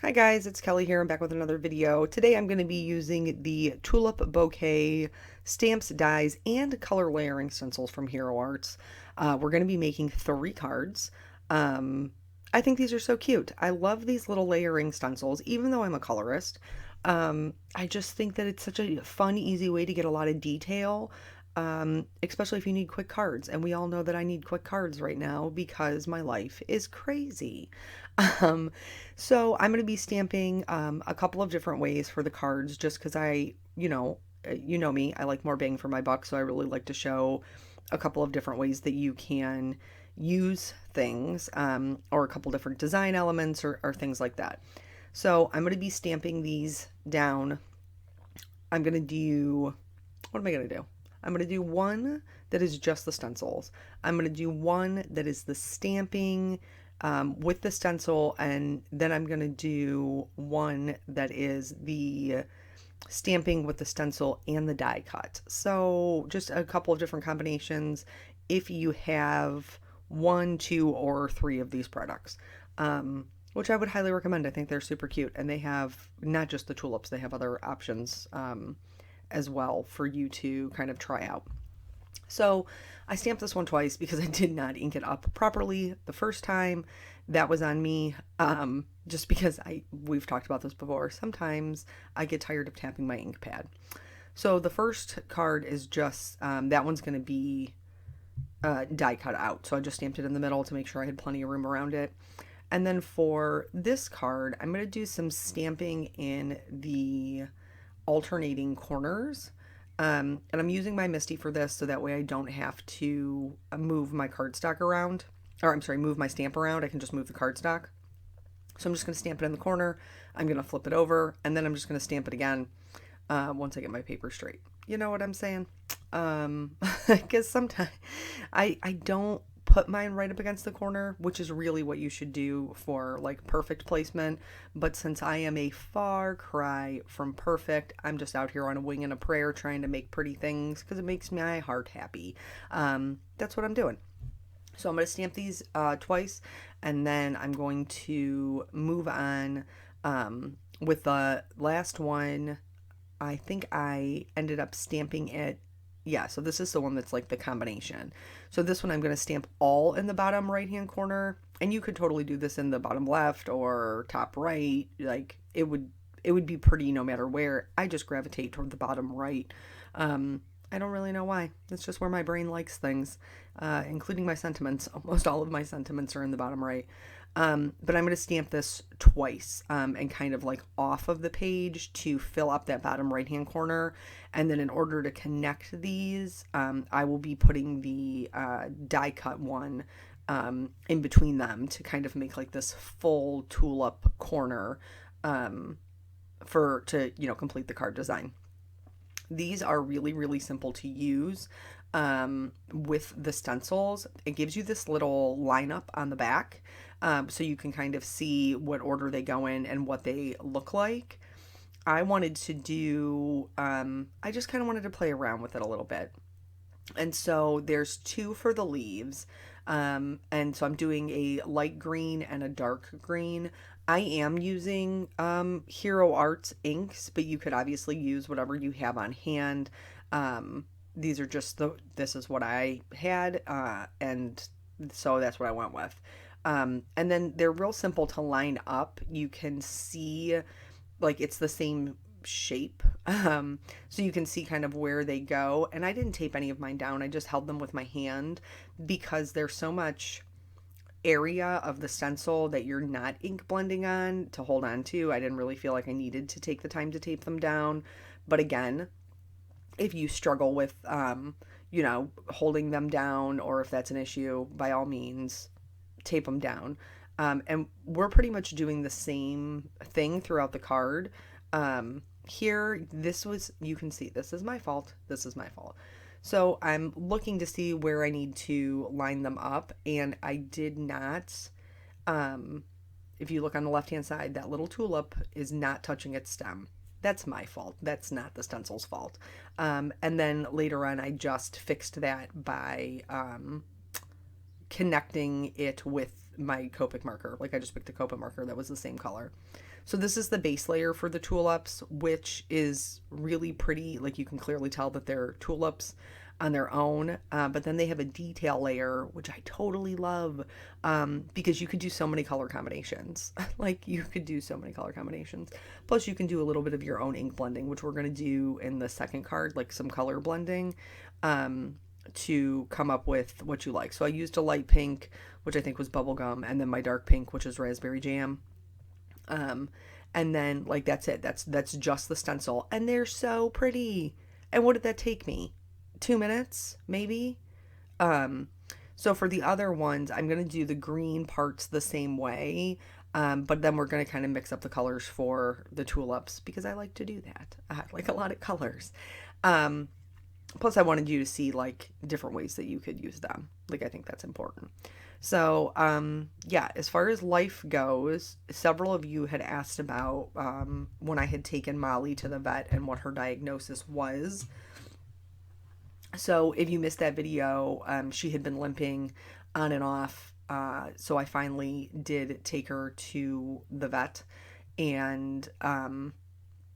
Hi guys, it's Kelly here. I'm back with another video. Today I'm going to be using the Tulip Bouquet stamps, dies, and color layering stencils from Hero Arts. We're going to be making 3 cards. I think these are so cute. I love these little layering stencils, even though I'm a colorist. I just think that it's such a fun, easy way to get a lot of detail, especially if you need quick cards. And we all know that I need quick cards right now because my life is crazy. Um, so I'm going to be stamping a couple of different ways for the cards just because you know me, I like more bang for my buck. So I really like to show a couple of different ways that you can use things or a couple different design elements or things like that. So I'm going to be stamping these down. I'm going to do, what am I going to do? I'm going to do one that is just the stencils. I'm going to do one that is the stamping with the stencil, and then I'm going to do one that is the stamping with the stencil and the die cut. So just a couple of different combinations if you have 1, 2, or 3 of these products. Which I would highly recommend. I think they're super cute, and they have not just the tulips, they have other options as well for you to kind of try out. So I stamped this one twice because I did not ink it up properly the first time. That was on me. Just because we've talked about this before. Sometimes I get tired of tapping my ink pad. So the first card is just, that one's going to be die cut out. So I just stamped it in the middle to make sure I had plenty of room around it. And then for this card, I'm going to do some stamping in the alternating corners. And I'm using my Misty for this so that way I don't have to move my cardstock around. Or I'm sorry, move my stamp around. I can just move the cardstock. So I'm just going to stamp it in the corner. I'm going to flip it over. And then I'm just going to stamp it again once I get my paper straight. You know what I'm saying? I guess sometimes I don't put mine right up against the corner, which is really what you should do for like perfect placement. But since I am a far cry from perfect, I'm just out here on a wing and a prayer trying to make pretty things because it makes my heart happy. That's what I'm doing. So I'm going to stamp these twice, and then I'm going to move on with the last one. I think I ended up stamping it. Yeah, so this is the one that's like the combination. So this one I'm going to stamp all in the bottom right hand corner, and you could totally do this in the bottom left or top right. Like it would be pretty no matter where. I just gravitate toward the bottom right. I don't really know why. It's just where my brain likes things, including my sentiments. Almost all of my sentiments are in the bottom right. But I'm going to stamp this twice and kind of like off of the page to fill up that bottom right hand corner. And then in order to connect these, I will be putting the die cut one in between them to kind of make like this full tulip corner to complete the card design. These are really, really simple to use with the stencils. It gives you this little lineup on the back so you can kind of see what order they go in and what they look like. I wanted to do, I just kind of wanted to play around with it a little bit. And so there's 2 for the leaves. And so I'm doing a light green and a dark green. I am using Hero Arts inks, but you could obviously use whatever you have on hand. These are just this is what I had, and so that's what I went with. And then they're real simple to line up. You can see, like, it's the same shape. So you can see kind of where they go. And I didn't tape any of mine down. I just held them with my hand because there's so much area of the stencil that you're not ink blending on to hold on to. I didn't really feel like I needed to take the time to tape them down. But again, if you struggle with, holding them down, or if that's an issue, by all means, tape them down. And we're pretty much doing the same thing throughout the card. Here, you can see, this is my fault. This is my fault. So I'm looking to see where I need to line them up, and I did not, if you look on the left-hand side, that little tulip is not touching its stem. That's my fault. That's not the stencil's fault. And then later on, I just fixed that by connecting it with my Copic marker. Like I just picked a Copic marker that was the same color. So this is the base layer for the tulips, which is really pretty. Like you can clearly tell that they're tulips on their own, but then they have a detail layer, which I totally love, because you could do so many color combinations. Like you could do so many color combinations. Plus you can do a little bit of your own ink blending, which we're going to do in the second card, like some color blending, to come up with what you like. So I used a light pink, which I think was bubblegum, and then my dark pink, which is raspberry jam. Um, and then like that's it. That's just the stencil, and they're so pretty. And what did that take me? 2 minutes, maybe. Um, so for the other ones, I'm gonna do the green parts the same way, but then we're gonna kind of mix up the colors for the tulips because I like to do that. I like a lot of colors. Um, Plus, I wanted you to see like different ways that you could use them. Like I think that's important. So, yeah, as far as life goes, several of you had asked about when I had taken Molly to the vet and what her diagnosis was. So, if you missed that video, she had been limping on and off. So, I finally did take her to the vet, and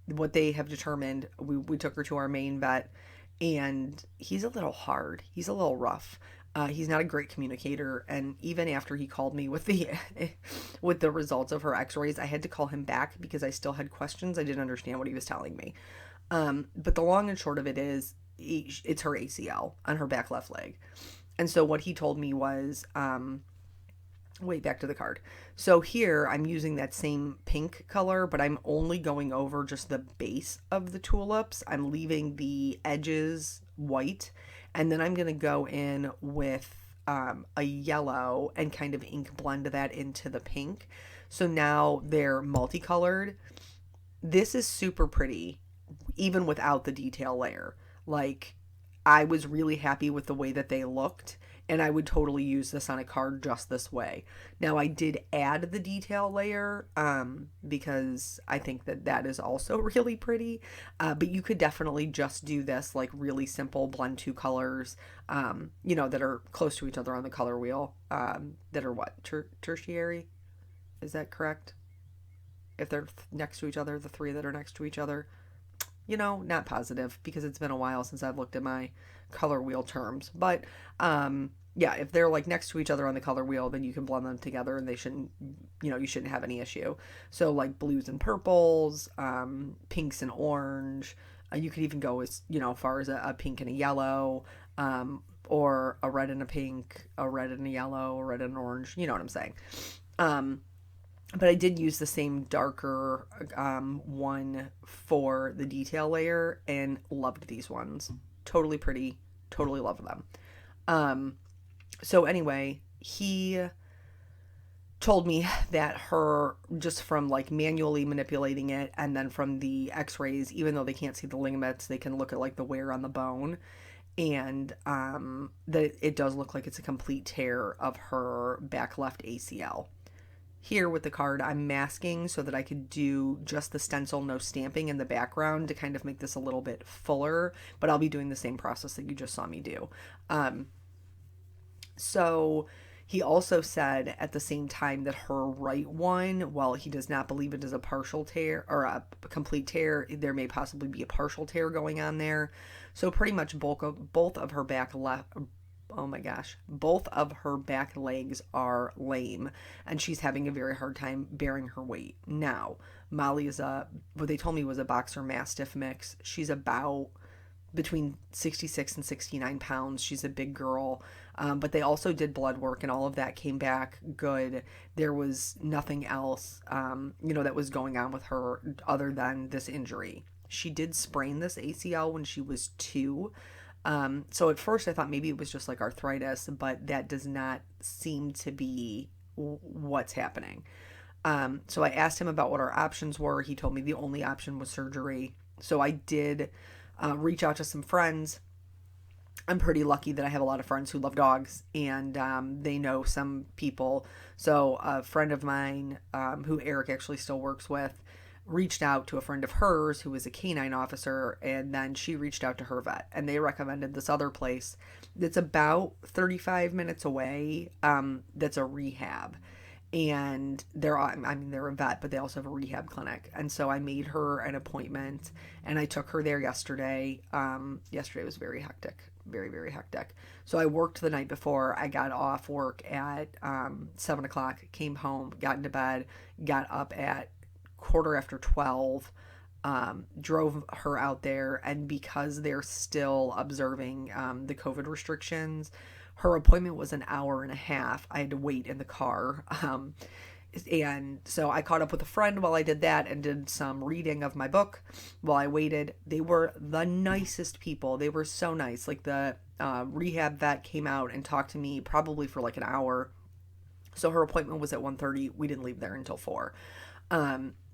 what they have determined, we took her to our main vet, and he's a little hard. He's a little rough. He's not a great communicator, and even after he called me with the with the results of her X-rays, I had to call him back because I still had questions. I didn't understand what he was telling me. But the long and short of it is, it's her ACL on her back left leg, and so what he told me was, wait, back to the card. So here I'm using that same pink color, but I'm only going over just the base of the tulips. I'm leaving the edges white, and then I'm going to go in with a yellow and kind of ink blend that into the pink. So now they're multicolored. This is super pretty, even without the detail layer. Like, I was really happy with the way that they looked, and I would totally use this on a card just this way. Now, I did add the detail layer because I think that that is also really pretty, but you could definitely just do this like really simple blend two colors, that are close to each other on the color wheel, that are what, tertiary? Is that correct? If they're next to each other, the three that are next to each other. Not positive because it's been a while since I've looked at my color wheel terms. But yeah, if they're like next to each other on the color wheel, then you can blend them together and they shouldn't, you shouldn't have any issue. So like blues and purples, pinks and orange. You could even go as, far as a pink and a yellow, or a red and a pink, a red and a yellow, a red and an orange. You know what I'm saying? But I did use the same darker one for the detail layer and loved these ones. Totally pretty. Totally love them. So anyway, he told me that just from like manually manipulating it and then from the x-rays, even though they can't see the ligaments, they can look at like the wear on the bone. And that it does look like it's a complete tear of her back left ACL. Here with the card, I'm masking so that I could do just the stencil, no stamping in the background to kind of make this a little bit fuller, but I'll be doing the same process that you just saw me do. So he also said at the same time that her right one, while he does not believe it is a partial tear or a complete tear, there may possibly be a partial tear going on there. So pretty much both of her back left, oh my gosh, both of her back legs are lame, and she's having a very hard time bearing her weight. Now, Molly is what they told me was a Boxer Mastiff mix. She's about between 66 and 69 pounds. She's a big girl, but they also did blood work, and all of that came back good. There was nothing else, that was going on with her other than this injury. She did sprain this ACL when she was 2. So at first I thought maybe it was just like arthritis, but that does not seem to be what's happening. So I asked him about what our options were. He told me the only option was surgery. So I did reach out to some friends. I'm pretty lucky that I have a lot of friends who love dogs, and they know some people. So a friend of mine, who Eric actually still works with, reached out to a friend of hers who was a canine officer, and then she reached out to her vet, and they recommended this other place that's about 35 minutes away, that's a rehab. and they're a vet, but they also have a rehab clinic. And so I made her an appointment, and I took her there yesterday. Yesterday was very hectic, very, very hectic. So I worked the night before. I got off work at 7 o'clock, came home, got into bed, got up at quarter after 12, drove her out there. And because they're still observing the COVID restrictions, her appointment was an hour and a half. I had to wait in the car. And so I caught up with a friend while I did that and did some reading of my book while I waited. They were the nicest people. They were so nice. Like the rehab vet came out and talked to me probably for like an hour. So her appointment was at 1:30. We didn't leave there until 4.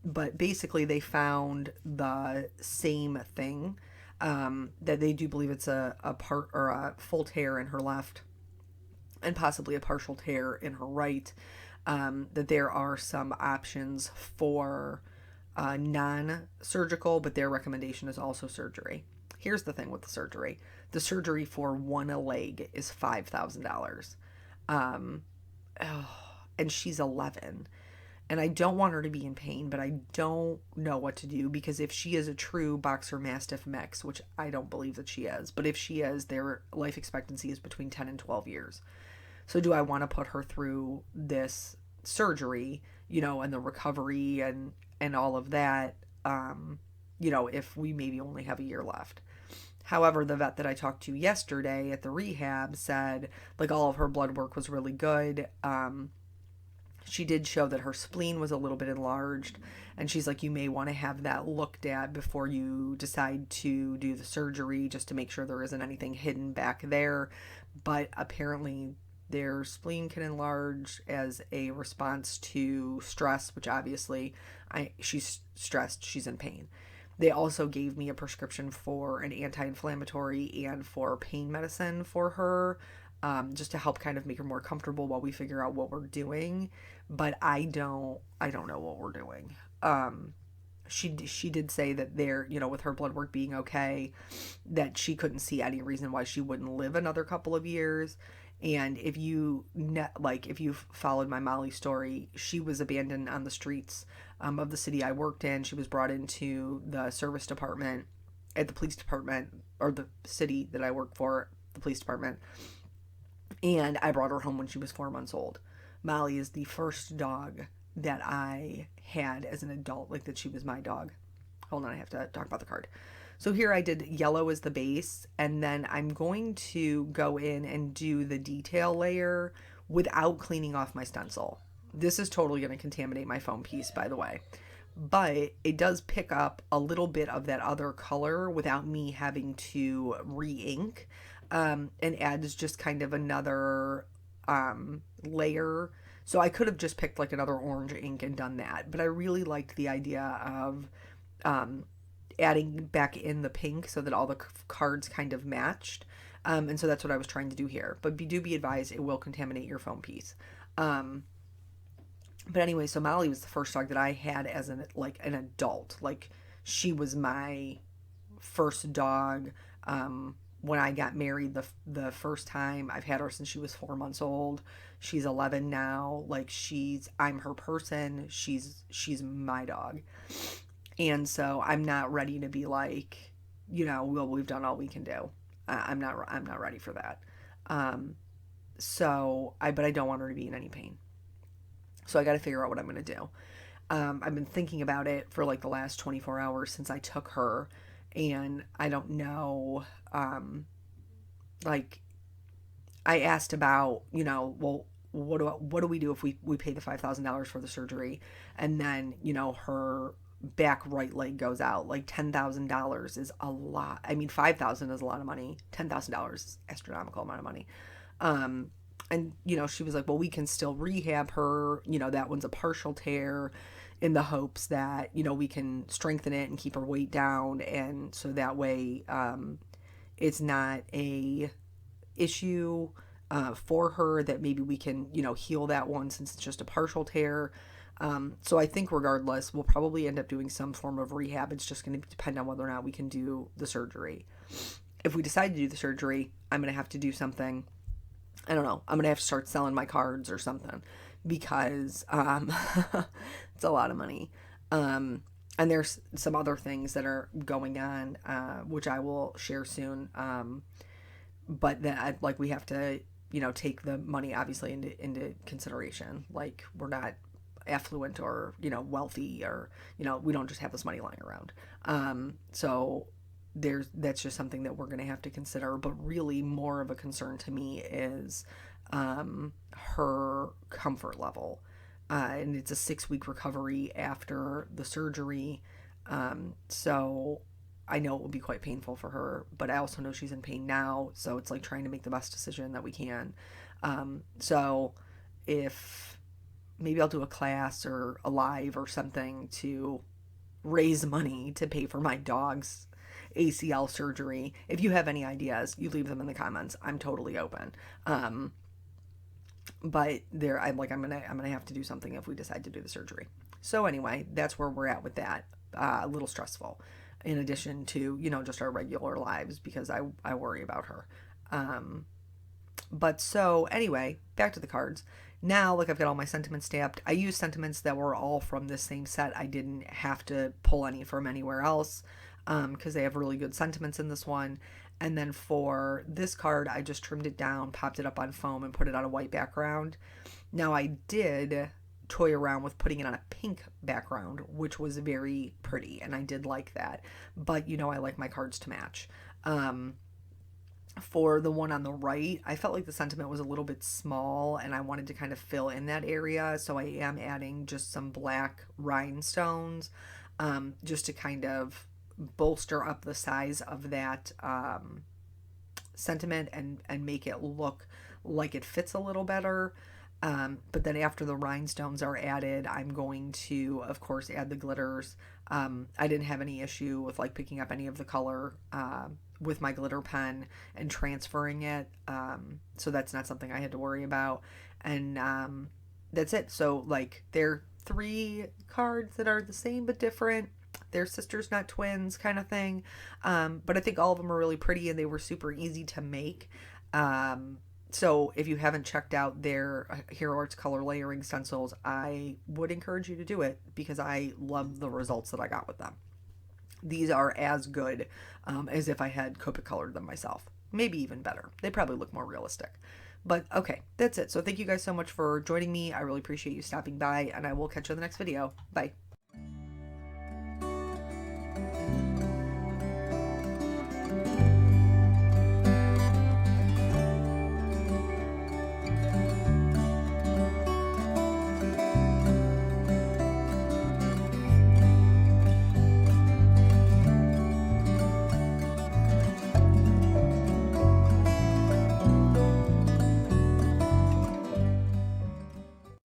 But basically they found the same thing, that they do believe it's a part or a full tear in her left and possibly a partial tear in her right. That there are some options for non-surgical, but their recommendation is also surgery. Here's the thing with the surgery. The surgery for one leg is $5,000. And she's 11. And I don't want her to be in pain, but I don't know what to do, because if she is a true Boxer Mastiff mix, which I don't believe that she is, but if she is, their life expectancy is between 10 and 12 years. So do I want to put her through this surgery, and the recovery and all of that, if we maybe only have a year left? However, the vet that I talked to yesterday at the rehab said, like, all of her blood work was really good. She did show that her spleen was a little bit enlarged, and she's like, you may want to have that looked at before you decide to do the surgery, just to make sure there isn't anything hidden back there. But apparently their spleen can enlarge as a response to stress, which obviously she's stressed, she's in pain. They also gave me a prescription for an anti-inflammatory and for pain medicine for her, just to help kind of make her more comfortable while we figure out what we're doing. But I don't know what we're doing. She did say that with her blood work being okay, that she couldn't see any reason why she wouldn't live another couple of years. And if you've followed my Molly story, she was abandoned on the streets of the city I worked in. She was brought into the service department at the police department, or the city that I work for, the police department. And I brought her home when she was 4 months old. Molly is the first dog that I had as an adult, like that she was my dog. Hold on, I have to talk about the card. So here I did yellow as the base, and then I'm going to go in and do the detail layer without cleaning off my stencil. This is totally going to contaminate my foam piece, by the way. But it does pick up a little bit of that other color without me having to re-ink, and adds just kind of another layer. So I could have just picked like another orange ink and done that. But I really liked the idea of adding back in the pink so that all the cards kind of matched. And so that's what I was trying to do here. But do be advised, it will contaminate your foam piece. But anyway, so Molly was the first dog that I had as an adult. Like, she was my first dog. When I got married the first time, I've had her since she was 4 months old. She's 11 now. Like, I'm her person. She's my dog. And so I'm not ready to be like, well, we've done all we can do. I'm not ready for that. But I don't want her to be in any pain. So I got to figure out what I'm going to do. I've been thinking about it for like the last 24 hours since I took her, and I don't know. I asked about, well, what do we do if we pay the $5,000 for the surgery, and then, her back right leg goes out? Like, $10,000 is a lot. I mean, $5,000 is a lot of money. $10,000 is astronomical amount of money. And, she was like, well, we can still rehab her. That one's a partial tear, in the hopes that, we can strengthen it and keep her weight down. And so that way, it's not a issue for her, that maybe we can, heal that one since it's just a partial tear. So I think regardless, we'll probably end up doing some form of rehab. It's just going to depend on whether or not we can do the surgery. If we decide to do the surgery, I'm going to have to do something. I don't know. I'm going to have to start selling my cards or something, because it's a lot of money. And there's some other things that are going on, which I will share soon. But that, like, we have to, take the money obviously into consideration. Like, we're not affluent or, wealthy, or, we don't just have this money lying around. So that's just something that we're going to have to consider. But really, more of a concern to me is her comfort level. And it's a 6-week recovery after the surgery. So I know it will be quite painful for her, but I also know she's in pain now. So it's like trying to make the best decision that we can. So if maybe I'll do a class or a live or something to raise money to pay for my dog's ACL surgery. If you have any ideas, you leave them in the comments. I'm totally open. But there, I'm gonna have to do something if we decide to do the surgery. So anyway, that's where we're at with that. A little stressful, in addition to just our regular lives, because I worry about her. But so anyway, back to the cards. Now, like, I've got all my sentiments stamped. I used sentiments that were all from the same set. I didn't have to pull any from anywhere else, because they have really good sentiments in this one. And then for this card, I just trimmed it down, popped it up on foam, and put it on a white background. Now, I did toy around with putting it on a pink background, which was very pretty, and I did like that. But, I like my cards to match. For the one on the right, I felt like the sentiment was a little bit small, and I wanted to kind of fill in that area. So I am adding just some black rhinestones, just to kind of bolster up the size of that sentiment, and make it look like it fits a little better. But then after the rhinestones are added, I'm going to, of course, add the glitters. I didn't have any issue with, like, picking up any of the color with my glitter pen and transferring it. So that's not something I had to worry about. And that's it. So, like, they're 3 cards that are the same but different. They're sisters, not twins, kind of thing. But I think all of them are really pretty, and they were super easy to make. So if you haven't checked out their Hero Arts color layering stencils, I would encourage you to do it, because I love the results that I got with them. These are as good as if I had Copic colored them myself. Maybe even better. They probably look more realistic. But okay, that's it. So thank you guys so much for joining me. I really appreciate you stopping by, and I will catch you in the next video. Bye.